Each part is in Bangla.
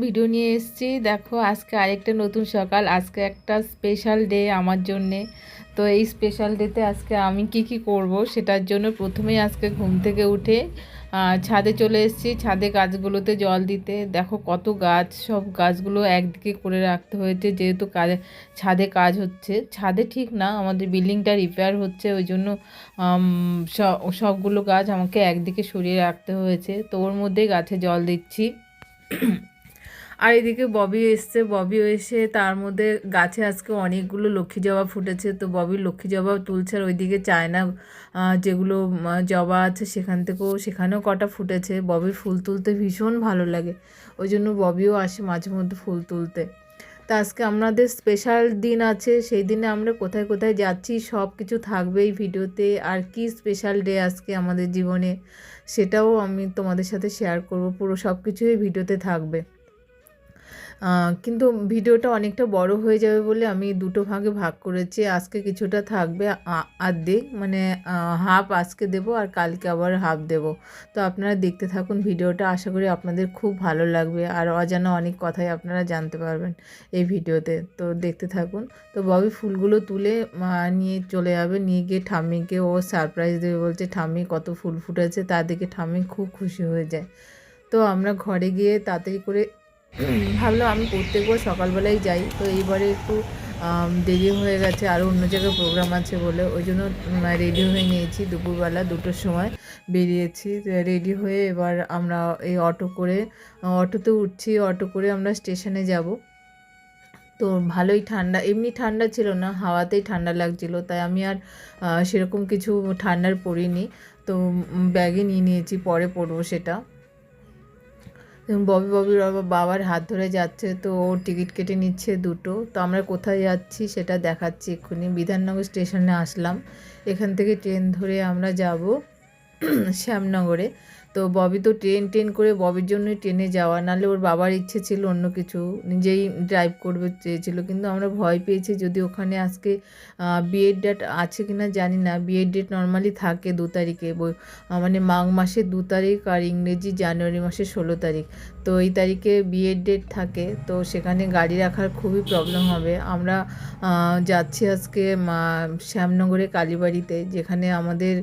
ভিডিও নিয়ে এসেছি। দেখো আজকে আরেকটা নতুন সকাল, আজকে একটা স্পেশাল ডে আমার জন্যে। তো এই স্পেশাল ডেতে আজকে আমি কি করব সেটার জন্য প্রথমেই আজকে ঘুম থেকে উঠে ছাদে চলে এসেছি। ছাদে গাছগুলোতে জল দিতে। দেখো কত গাছ, সব গাছগুলো একদিকে করে রাখতে হয়েছে যেহেতু ছাদে কাজ হচ্ছে। ছাদে ঠিক না, আমাদের বিল্ডিংটা রিপেয়ার হচ্ছে, ওই জন্য সবগুলো গাছ আমাকে একদিকে সরিয়ে রাখতে হয়েছে। তো ওর মধ্যেই গাছে জল দিচ্ছি। আর এদিকে ববিও এসছে, ববিও এসে তার মধ্যে গাছে আজকে অনেকগুলো লক্ষ্মী জবা ফুটেছে। তো ববি লক্ষ্মী জবা তুলছে, আর ওইদিকে চায়না যেগুলো জবা আছে সেখানেও কটা ফুটেছে। ববির ফুল তুলতে ভীষণ ভালো লাগে, ওই জন্য ববিও আসে মাঝে মধ্যে ফুল তুলতে। তা আজকে আমাদের স্পেশাল দিন আছে, সেই দিনে আমরা কোথায় কোথায় যাচ্ছি সব কিছু থাকবে এই ভিডিওতে। আর কি স্পেশাল ডে আজকে আমাদের জীবনে সেটাও আমি তোমাদের সাথে শেয়ার করব, পুরো সব কিছুই ভিডিওতে থাকবে। কিন্তু ভিডিওটা অনেকটা বড় হয়ে যাবে বলে আমি দুটো ভাগে ভাগ করেছি। আজকে কিছুটা থাকবে আর্ধেক, মানে হাফ আজকে দেব আর কালকে আবার হাফ দেব। তো আপনারা দেখতে থাকুন ভিডিওটা, আশা করি আপনাদের খুব ভালো লাগবে আর অজানা অনেক কথাই আপনারা জানতে পারবেন এই ভিডিওতে। তো দেখতে থাকুন। তো ববি ফুলগুলো তুলে নিয়ে চলে যাবে, নিয়ে গিয়ে ঠাম্মিকে ও সারপ্রাইজ দেবে বলছে। ঠাম্মি কত ফুল ফুটেছে তা দেখে ঠাম্মি খুব খুশি হয়ে যায়। তো আমরা ঘরে গিয়ে তাড়াতাড়ি করে ভাবলাম আমি প্রত্যেকবার সকালবেলায় যাই, তো এইবারে একটু দেরি হয়ে গেছে, আরও অন্য জায়গায় প্রোগ্রাম আছে বলে, ওই জন্য রেডি হয়ে নিয়েছি। দুপুরবেলা 2টোর সময় বেরিয়েছি। রেডি হয়ে এবার আমরা এই অটোতে উঠছি। অটো করে আমরা স্টেশনে যাব। তো ভালোই ঠান্ডা, এমনি ঠান্ডা ছিল না, হাওয়াতেই ঠান্ডা লাগছিল, তাই আমি আর সেরকম কিছু ঠান্ডার পরিনি। তো ব্যাগে নিয়ে নিয়েছি, পরে পরবো সেটা। ববির বাবার হাত ধরে যাচ্ছে, তো ও টিকিট কেটে নিচ্ছে দুটো। তো আমরা কোথায় যাচ্ছি সেটা দেখাচ্ছি এক্ষুনি। বিধাননগর স্টেশনে আসলাম, এখান থেকে ট্রেন ধরে আমরা যাব শ্যামনগরে। তো ববি তো ট্রেন করে ববির জন্যই ট্রেনে যাওয়া, নাহলে ওর বাবার ইচ্ছে ছিল অন্য কিছু, নিজেই ড্রাইভ করবে চেয়েছিল। কিন্তু আমরা ভয় পেয়েছি যদি ওখানে আজকে বিয়ের ডেট আছে কিনা জানি না। বিয়ের ডেট নর্মালি থাকে 2 তারিখে, মানে মাঘ মাসের 2 তারিখ আর ইংরেজি জানুয়ারি মাসের 16 তারিখ। তো এই তারিখে বিয়ের ডেট থাকে, তো সেখানে গাড়ি রাখার খুবই প্রবলেম হবে। আমরা যাচ্ছি আজকে শ্যামনগরে কালীবাড়িতে, যেখানে আমাদের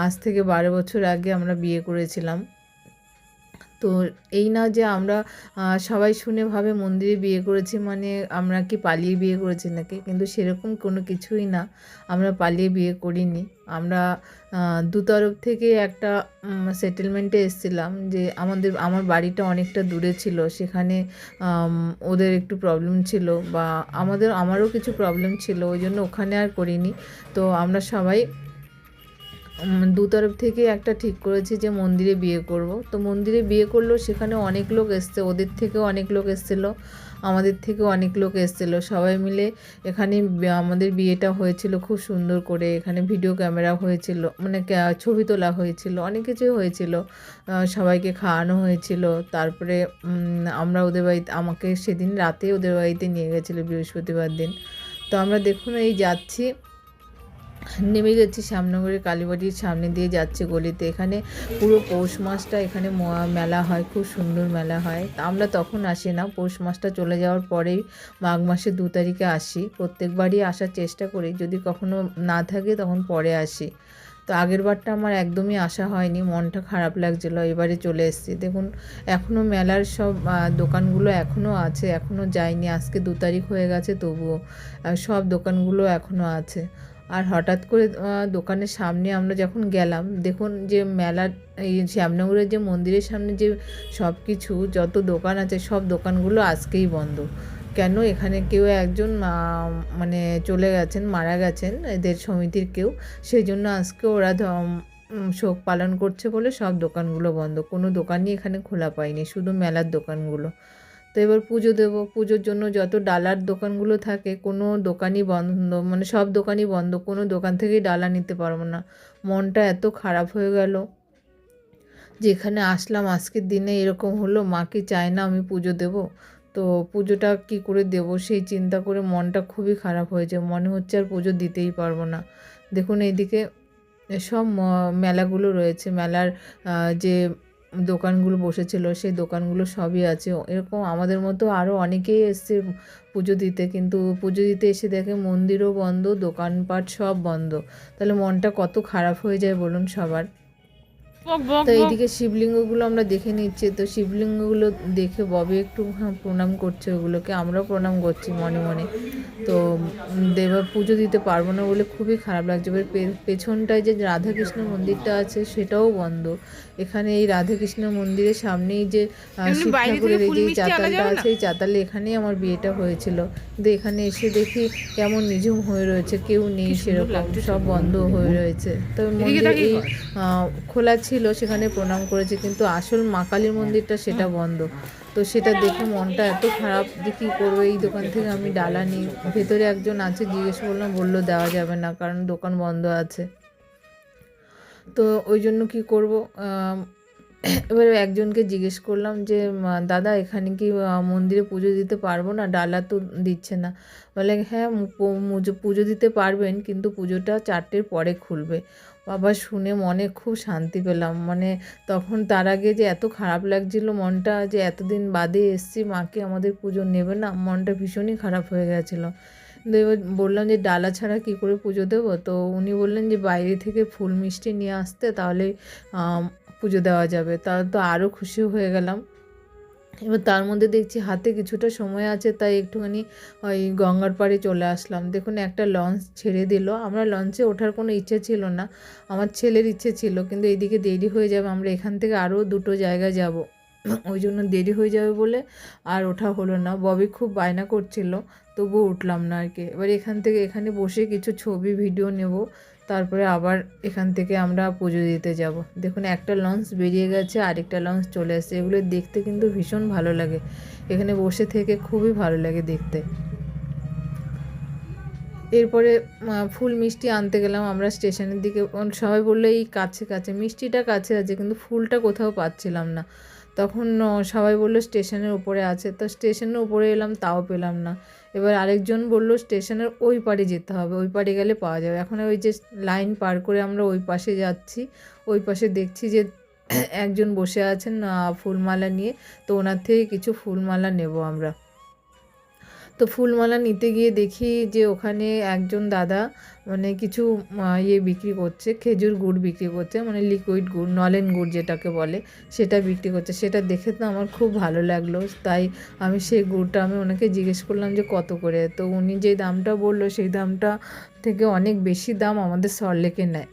আজ থেকে 12 বছর আগে আমরা বিয়ে করেছিলাম। তো এই না যে আমরা সবাই শুনে ভাবে মন্দিরে বিয়ে করেছি মানে আমরা কি পালিয়ে বিয়ে করেছি নাকি, কিন্তু সেরকম কোনো কিছুই না, আমরা পালিয়ে বিয়ে করিনি। আমরা দু তরফ থেকে একটা সেটেলমেন্টে এসেছিলাম, যে আমার বাড়িটা অনেকটা দূরে ছিল, সেখানে ওদের একটু প্রবলেম ছিল, বা আমারও কিছু প্রবলেম ছিল, ওই জন্য ওখানে আর করিনি। তো আমরা সবাই দু তরফ থেকে একটা ঠিক করেছি যে মন্দিরে বিয়ে করব। তো মন্দিরে বিয়ে করলেও সেখানে অনেক লোক এসছে, ওদের থেকেও অনেক লোক এসেছিলো, আমাদের থেকেও অনেক লোক এসেছিলো, সবাই মিলে এখানে আমাদের বিয়েটা হয়েছিল খুব সুন্দর করে। এখানে ভিডিও ক্যামেরা হয়েছিল, মানে ছবি তোলা হয়েছিল, অনেক কিছুই হয়েছিল, সবাইকে খাওয়ানো হয়েছিল। তারপরে আমরা ওদের বাড়িতে, আমাকে সেদিন রাতে ওদের বাড়িতে নিয়ে গেছিলো বৃহস্পতিবার দিন। তো আমরা দেখুন এই যাচ্ছি, নেমে গেছি শ্যামনগরের কালীবাড়ির সামনে দিয়ে যাচ্ছে গলিতে। এখানে পুরো পৌষ মাসটা এখানে মেলা হয়, খুব সুন্দর মেলা হয়। আমরা তখন আসি না, পৌষ মাসটা চলে যাওয়ার পরেই মাঘ মাসের 2 তারিখে আসি। প্রত্যেকবারই আসার চেষ্টা করি, যদি কখনো না থাকে তখন পরে আসি। তো আগের বারটা আমার একদমই আসা হয়নি, মনটা খারাপ লাগছিলো, এবারে চলে এসেছি। দেখুন এখনও মেলার সব দোকানগুলো এখনও আছে, এখনও যায়নি। আজকে 2 তারিখ হয়ে গেছে, তবুও সব দোকানগুলো এখনও আছে। আর হঠাৎ করে দোকানের সামনে আমরা যখন গেলাম, দেখুন যে মেলার এই শ্যামনগরের যে মন্দিরের সামনে যে সব কিছু যত দোকান আছে সব দোকানগুলো আজকেই বন্ধ। কেন, এখানে কেউ একজন মানে চলে গেছেন, মারা গেছেন এদের সমিতির কেউ, সেই জন্য আজকে ওরা শোক পালন করছে বলে সব দোকানগুলো বন্ধ। কোনো দোকানই এখানে খোলা পায়নি, শুধু মেলার দোকানগুলো। তো এবার পুজো দেবো, পুজোর জন্য যত ডালার দোকানগুলো থাকে কোনো দোকানই বন্ধ, মানে সব দোকানই বন্ধ, কোনো দোকান থেকেই ডালা নিতে পারবো না। মনটা এত খারাপ হয়ে গেল, যেখানে আসলাম আজকের দিনে এরকম হলো। মা কি চায় না আমি পুজো দেব? তো পুজোটা কি করে দেব সেই চিন্তা করে মনটা খুবই খারাপ হয়েছে, মনে হচ্ছে আর পুজো দিতেই পারবো না। দেখুন এইদিকে সব মেলাগুলো রয়েছে, মেলার যে দোকানগুলো বসেছিল সেই দোকানগুলো সবই আছে। এরকম আমাদের মতো আরও অনেকেই এসছে পুজো দিতে, কিন্তু পুজো দিতে এসে দেখে মন্দিরও বন্ধ, দোকানপাট সব বন্ধ। তাহলে মনটা কত খারাপ হয়ে যায় বলুন সবার। তো এইদিকে শিবলিঙ্গগুলো আমরা দেখে নিচ্ছি, তো শিবলিঙ্গগুলো দেখে ববি একটু প্রণাম করছে, ওগুলোকে আমরাও প্রণাম করছি মনে মনে। তো দেবা পুজো দিতে পারবো না বলে খুবই খারাপ লাগছে। এবার পেছনটায় যে রাধাকৃষ্ণ মন্দিরটা আছে সেটাও বন্ধ। এখানে এই রাধাকৃষ্ণ মন্দিরের সামনেই যে শিব ঠাকুরের এই যে চাতালটা আছে, এই চাতালে এখানেই আমার বিয়েটা হয়েছিল। কিন্তু এখানে এসে দেখি কেমন নিঝুম হয়ে রয়েছে, কেউ নেই সেরকম, সব বন্ধ হয়ে রয়েছে। তো মন্দির এই খোলা ছিল, সেখানে প্রণাম করেছি, কিন্তু আসল মা কালীর মন্দিরটা সেটা বন্ধ। তো সেটা দেখে মনটা এত খারাপ যে কী করবো। এই দোকান থেকে আমি ডালা নিই, ভেতরে একজন আছে, জিজ্ঞেস করলাম, বললো দেওয়া যাবে না কারণ দোকান বন্ধ আছে। তো ওই জন্য কী করবো, এবার একজনকে জিজ্ঞেস করলাম যে দাদা এখানে কি মন্দিরে পুজো দিতে পারবো না, ডালা তো দিচ্ছে না। বলে হ্যাঁ পুজো দিতে পারবেন, কিন্তু পুজোটা 4টের পরে খুলবে। বাবা শুনে মনে খুব শান্তি পেলাম। মানে তখন তার আগে যে এত খারাপ লাগছিল মনটা, যে এতদিন বাদে এসছি, মাকে আমাদের পুজো নেবে না, মনটা ভীষণই খারাপ হয়ে গেছিলো। কিন্তু এবার বললাম যে ডালা ছাড়া কী করে পুজো দেবো। তো উনি বললেন যে বাইরে থেকে ফুল মিষ্টি নিয়ে আসতে, তাহলে পুজো দেওয়া যাবে। তাহলে তো আরও খুশি হয়ে গেলাম। এবার তার মধ্যে দেখছি হাতে কিছুটা সময় আছে, তাই একটুখানি ওই গঙ্গার পাড়ে চলে আসলাম। দেখুন একটা লঞ্চ ছেড়ে দিল, আমরা লঞ্চে ওঠার কোনো ইচ্ছে ছিল না, আমার ছেলের ইচ্ছে ছিল, কিন্তু এইদিকে দেরি হয়ে যাবে, আমরা এখান থেকে আরও 2টো জায়গা যাব, ওই জন্য দেরি হয়ে যাবে বলে আর ওঠা হলো না। ববি খুব বায়না করছিল, তবুও উঠলাম না আর কি। এবার এখান থেকে এখানে বসে কিছু ছবি ভিডিও নেব, তারপরে আবার এখান থেকে আমরা পুজো দিতে যাব। দেখুন একটা লঞ্চ বেরিয়ে গেছে, আরেকটা লঞ্চ চলে আসছে, এগুলো দেখতে কিন্তু ভীষণ ভালো লাগে, এখানে বসে থেকে খুবই ভালো লাগে দেখতে। এরপরে ফুল মিষ্টি আনতে গেলাম আমরা স্টেশনের দিকে। সবাই বললো এই কাছে কাছে, মিষ্টিটা কাছে আছে, কিন্তু ফুলটা কোথাও পাচ্ছিলাম না। তখন সবাই বললো স্টেশনের উপরে আছে, তো স্টেশনের উপরে এলাম, তাও পেলাম না। এবার আরেকজন বলল স্টেশনের ওই পারে যেতে হবে, ওই পারে গেলে পাওয়া যাবে। এখন ওই যে লাইন পার করে আমরা ওই পাশে যাচ্ছি, ওই পাশে দেখছি যে একজন বসে আছেন ফুলমালা নিয়ে, তো ওনার থেকে কিছু ফুলমালা নেব আমরা। তো ফুলমালা নিতে গিয়ে দেখি যে ওখানে একজন দাদা মানে কিছু বিক্রি করছে, খেজুর গুড় বিক্রি করছে, মানে লিকুইড গুড়, নলেন গুড় যেটাকে বলে, সেটা বিক্রি করছে। সেটা দেখে তো আমার খুব ভালো লাগলো, তাই আমি সেই গুড়টা আমি ওনাকে জিজ্ঞেস করলাম যে কত করে। তো উনি যে দামটা বললো সেই দামটা থেকে অনেক বেশি দাম আমাদের সল্টলেকে নেয়,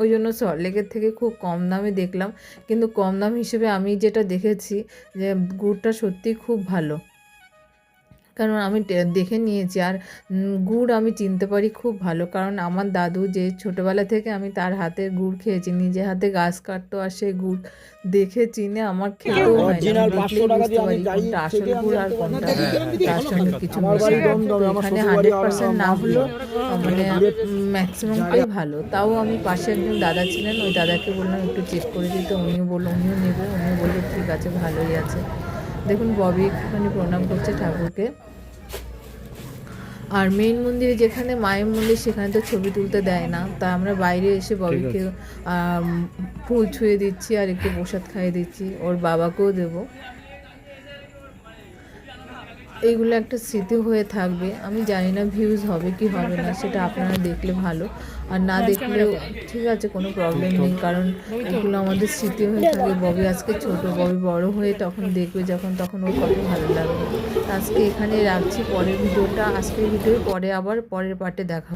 ওই জন্য সল্টলেকের থেকে খুব কম দামে দেখলাম। কিন্তু কম দাম হিসেবে আমি যেটা দেখেছি যে গুড়টা সত্যিই খুব ভালো, কারণ আমি দেখে নিয়েছি। আর গুড় আমি চিনতে পারি খুব ভালো, কারণ আমার দাদু যে ছোটোবেলা থেকে আমি তার হাতের গুড় খেয়েছি, নিজে হাতে গাছ কাটতো, আর সেই গুড় দেখে চিনে আমার খেতেও হয় না, আমি দেখলেই বুঝতে পারি কোনটা আসল গুড় আর কোনটা তার সঙ্গে কিছু মিশে। এখানে 100% না হলেও মানে ম্যাক্সিমামটাই ভালো। তাও আমি পাশে একজন দাদা ছিলেন, ওই দাদাকে বললাম একটু চেক করে দিতে, উনিও নেবে, উনিও বললো ঠিক আছে ভালোই আছে। দেখুন ববি একটুখানি প্রণাম করছে ঠাকুরকে। আর মেইন মন্দিরে যেখানে মায়ের মন্দির সেখানে তো ছবি তুলতে দেয় না, তা আমরা বাইরে এসে ববিকে ফুল ছুঁয়ে দিচ্ছি আর একটু প্রসাদ খাইয়ে দিচ্ছি, ওর বাবাকেও দেবো। এইগুলো একটা স্মৃতি হয়ে থাকবে। আমি জানি না ভিউজ হবে কি হবে না, সেটা আপনারা দেখলে ভালো, আর না দেখলেও ঠিক আছে, কোনো প্রবলেম নেই, কারণ এগুলো আমাদের স্মৃতি হয়ে থাকে। ববি আজকে ছোট, ববি বড় হয়ে তখন দেখবে যখন, তখন ওর কত ভালো লাগবে। আজকে এখানে রাখছি, পরের ভিডিওটা আজকের ভিডিও পরে আবার পরের পার্টে দেখা।